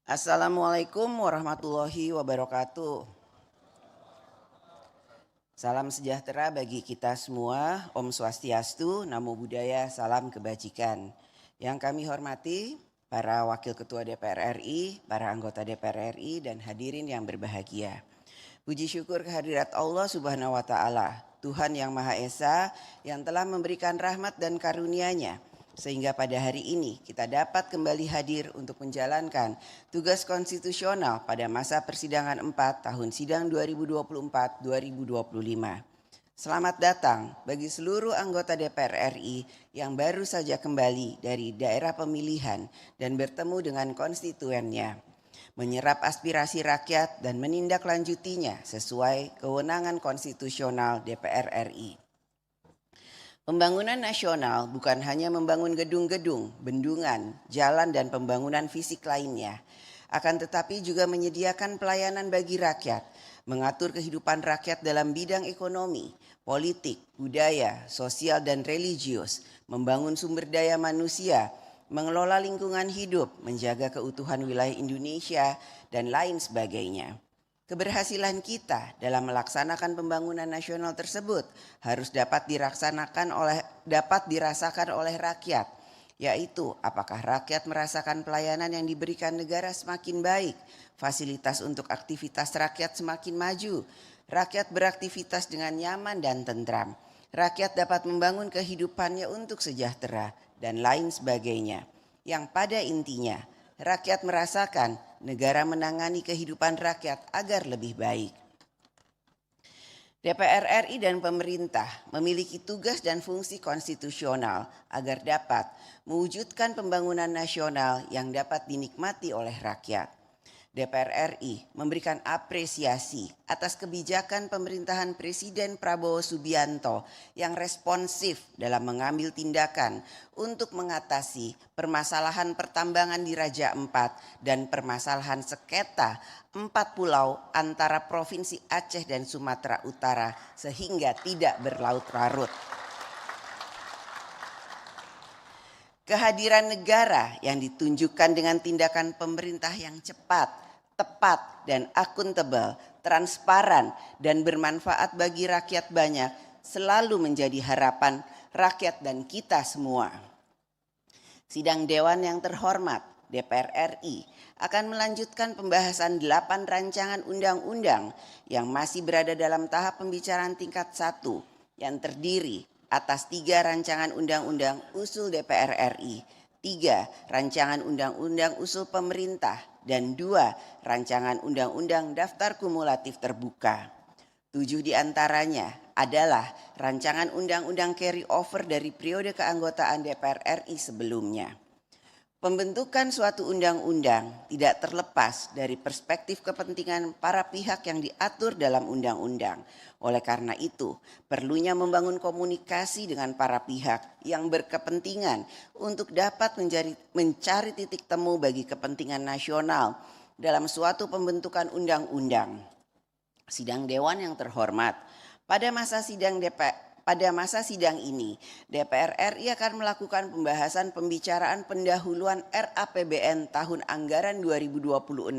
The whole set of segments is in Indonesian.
Assalamualaikum warahmatullahi wabarakatuh. Salam sejahtera bagi kita semua, Om Swastiastu, Namo Buddhaya, salam kebajikan. Yang kami hormati para Wakil Ketua DPR RI, para anggota DPR RI, dan hadirin yang berbahagia. Puji syukur kehadirat Allah Subhanahu wa Ta'ala, Tuhan yang Maha Esa, yang telah memberikan rahmat dan karunia-Nya, sehingga pada hari ini kita dapat kembali hadir untuk menjalankan tugas konstitusional pada masa persidangan 4 tahun sidang 2024-2025. Selamat datang bagi seluruh anggota DPR RI yang baru saja kembali dari daerah pemilihan dan bertemu dengan konstituennya, menyerap aspirasi rakyat dan menindaklanjutinya sesuai kewenangan konstitusional DPR RI. Pembangunan nasional bukan hanya membangun gedung-gedung, bendungan, jalan dan pembangunan fisik lainnya, akan tetapi juga menyediakan pelayanan bagi rakyat, mengatur kehidupan rakyat dalam bidang ekonomi, politik, budaya, sosial dan religius, membangun sumber daya manusia, mengelola lingkungan hidup, menjaga keutuhan wilayah Indonesia, dan lain sebagainya. Keberhasilan kita dalam melaksanakan pembangunan nasional tersebut harus dapat dirasakan oleh rakyat, yaitu apakah rakyat merasakan pelayanan yang diberikan negara semakin baik, fasilitas untuk aktivitas rakyat semakin maju, rakyat beraktivitas dengan nyaman dan tentram, rakyat dapat membangun kehidupannya untuk sejahtera, dan lain sebagainya. Yang pada intinya, rakyat merasakan negara menangani kehidupan rakyat agar lebih baik. DPR RI dan pemerintah memiliki tugas dan fungsi konstitusional agar dapat mewujudkan pembangunan nasional yang dapat dinikmati oleh rakyat. DPR RI memberikan apresiasi atas kebijakan pemerintahan Presiden Prabowo Subianto yang responsif dalam mengambil tindakan untuk mengatasi permasalahan pertambangan di Raja Ampat dan permasalahan sengketa 4 pulau antara Provinsi Aceh dan Sumatera Utara sehingga tidak berlarut-larut. Kehadiran negara yang ditunjukkan dengan tindakan pemerintah yang cepat, tepat dan akuntabel, transparan dan bermanfaat bagi rakyat banyak selalu menjadi harapan rakyat dan kita semua. Sidang Dewan yang terhormat DPR RI akan melanjutkan pembahasan 8 rancangan undang-undang yang masih berada dalam tahap pembicaraan tingkat 1 yang terdiri atas 3 rancangan undang-undang usul DPR RI, 3 rancangan undang-undang usul pemerintah, dan 2 rancangan undang-undang daftar kumulatif terbuka. 7 diantaranya adalah rancangan undang-undang carry over dari periode keanggotaan DPR RI sebelumnya. Pembentukan suatu undang-undang tidak terlepas dari perspektif kepentingan para pihak yang diatur dalam undang-undang. Oleh karena itu, perlunya membangun komunikasi dengan para pihak yang berkepentingan untuk dapat mencari titik temu bagi kepentingan nasional dalam suatu pembentukan undang-undang. Sidang Dewan yang terhormat, pada masa sidang ini, DPR RI akan melakukan pembahasan pembicaraan pendahuluan RAPBN tahun anggaran 2026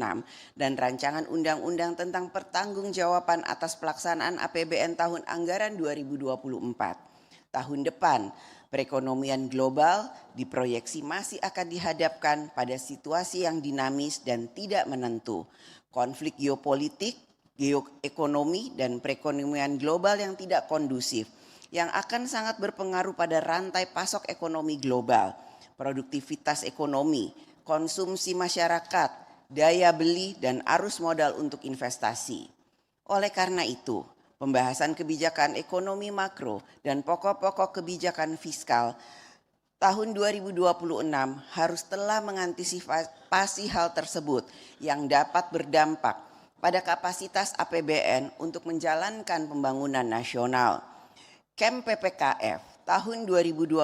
dan rancangan undang-undang tentang pertanggungjawaban atas pelaksanaan APBN tahun anggaran 2024. Tahun depan, perekonomian global diproyeksi masih akan dihadapkan pada situasi yang dinamis dan tidak menentu. Konflik geopolitik, geoekonomi, dan perekonomian global yang tidak kondusif yang akan sangat berpengaruh pada rantai pasok ekonomi global, produktivitas ekonomi, konsumsi masyarakat, daya beli, dan arus modal untuk investasi. Oleh karena itu, pembahasan kebijakan ekonomi makro dan pokok-pokok kebijakan fiskal tahun 2026 harus telah mengantisipasi hal tersebut yang dapat berdampak pada kapasitas APBN untuk menjalankan pembangunan nasional. KEM PPKF tahun 2026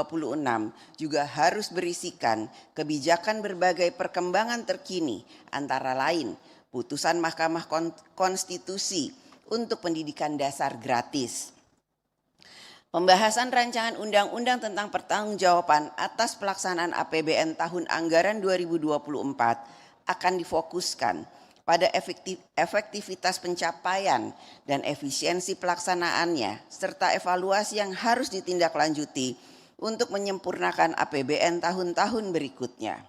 juga harus berisikan kebijakan berbagai perkembangan terkini, antara lain putusan Mahkamah Konstitusi untuk pendidikan dasar gratis. Pembahasan rancangan undang-undang tentang pertanggungjawaban atas pelaksanaan APBN tahun anggaran 2024 akan difokuskan pada efektivitas pencapaian dan efisiensi pelaksanaannya, serta evaluasi yang harus ditindaklanjuti untuk menyempurnakan APBN tahun-tahun berikutnya.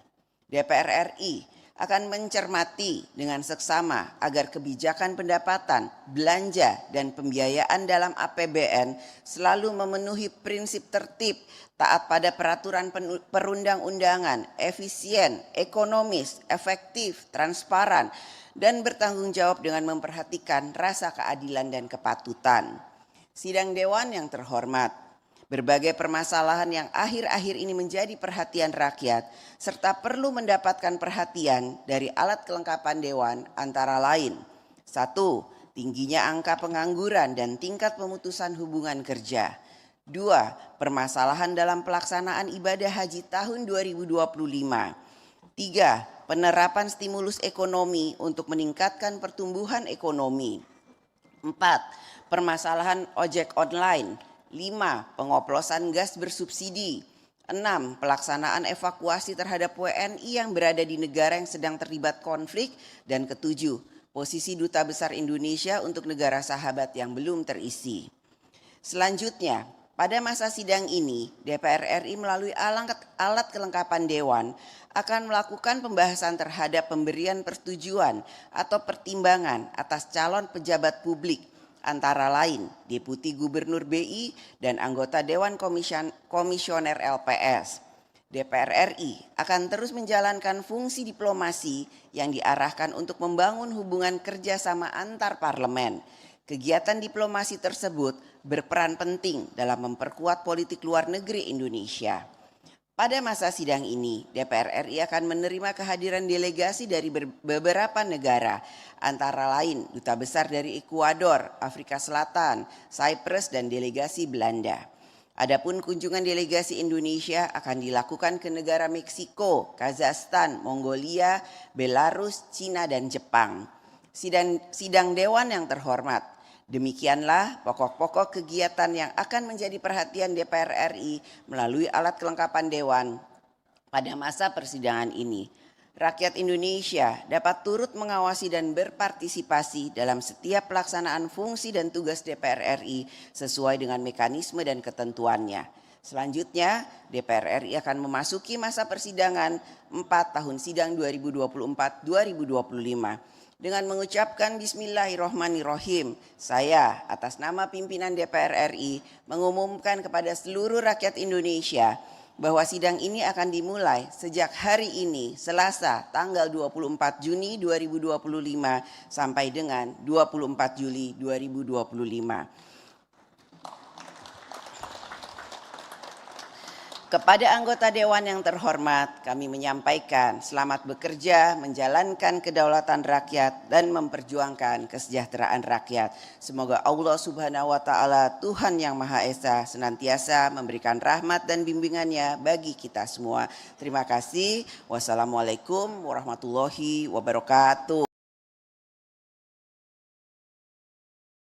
DPR RI akan mencermati dengan seksama agar kebijakan pendapatan, belanja, dan pembiayaan dalam APBN selalu memenuhi prinsip tertib, taat pada peraturan perundang-undangan, efisien, ekonomis, efektif, transparan, dan bertanggung jawab dengan memperhatikan rasa keadilan dan kepatutan. Sidang Dewan yang terhormat, berbagai permasalahan yang akhir-akhir ini menjadi perhatian rakyat serta perlu mendapatkan perhatian dari alat kelengkapan Dewan antara lain: 1. Tingginya angka pengangguran dan tingkat pemutusan hubungan kerja. 2. Permasalahan dalam pelaksanaan ibadah haji tahun 2025. 3. Penerapan stimulus ekonomi untuk meningkatkan pertumbuhan ekonomi. 4. Permasalahan ojek online. 5. Pengoplosan gas bersubsidi. 6. Pelaksanaan evakuasi terhadap WNI yang berada di negara yang sedang terlibat konflik. Dan 7. Posisi Duta Besar Indonesia untuk negara sahabat yang belum terisi. Selanjutnya, pada masa sidang ini, DPR RI melalui alat kelengkapan Dewan akan melakukan pembahasan terhadap pemberian persetujuan atau pertimbangan atas calon pejabat publik, antara lain Deputi Gubernur BI dan anggota Dewan Komisioner LPS. DPR RI akan terus menjalankan fungsi diplomasi yang diarahkan untuk membangun hubungan kerjasama antar parlemen. Kegiatan diplomasi tersebut berperan penting dalam memperkuat politik luar negeri Indonesia. Pada masa sidang ini, DPR RI akan menerima kehadiran delegasi dari beberapa negara, antara lain Duta Besar dari Ekuador, Afrika Selatan, Cyprus, dan delegasi Belanda. Adapun kunjungan delegasi Indonesia akan dilakukan ke negara Meksiko, Kazakhstan, Mongolia, Belarus, Cina, dan Jepang. Sidang Dewan yang terhormat, demikianlah pokok-pokok kegiatan yang akan menjadi perhatian DPR RI melalui alat kelengkapan Dewan pada masa persidangan ini. Rakyat Indonesia dapat turut mengawasi dan berpartisipasi dalam setiap pelaksanaan fungsi dan tugas DPR RI sesuai dengan mekanisme dan ketentuannya. Selanjutnya, DPR RI akan memasuki masa persidangan 4 tahun sidang 2024-2025. Dengan mengucapkan Bismillahirrohmanirrohim, saya atas nama pimpinan DPR RI mengumumkan kepada seluruh rakyat Indonesia bahwa sidang ini akan dimulai sejak hari ini, Selasa, tanggal 24 Juni 2025 sampai dengan 24 Juli 2025. Kepada anggota Dewan yang terhormat, kami menyampaikan selamat bekerja, menjalankan kedaulatan rakyat, dan memperjuangkan kesejahteraan rakyat. Semoga Allah Subhanahu wa Ta'ala, Tuhan yang Maha Esa, senantiasa memberikan rahmat dan bimbingannya bagi kita semua. Terima kasih. Wassalamualaikum warahmatullahi wabarakatuh.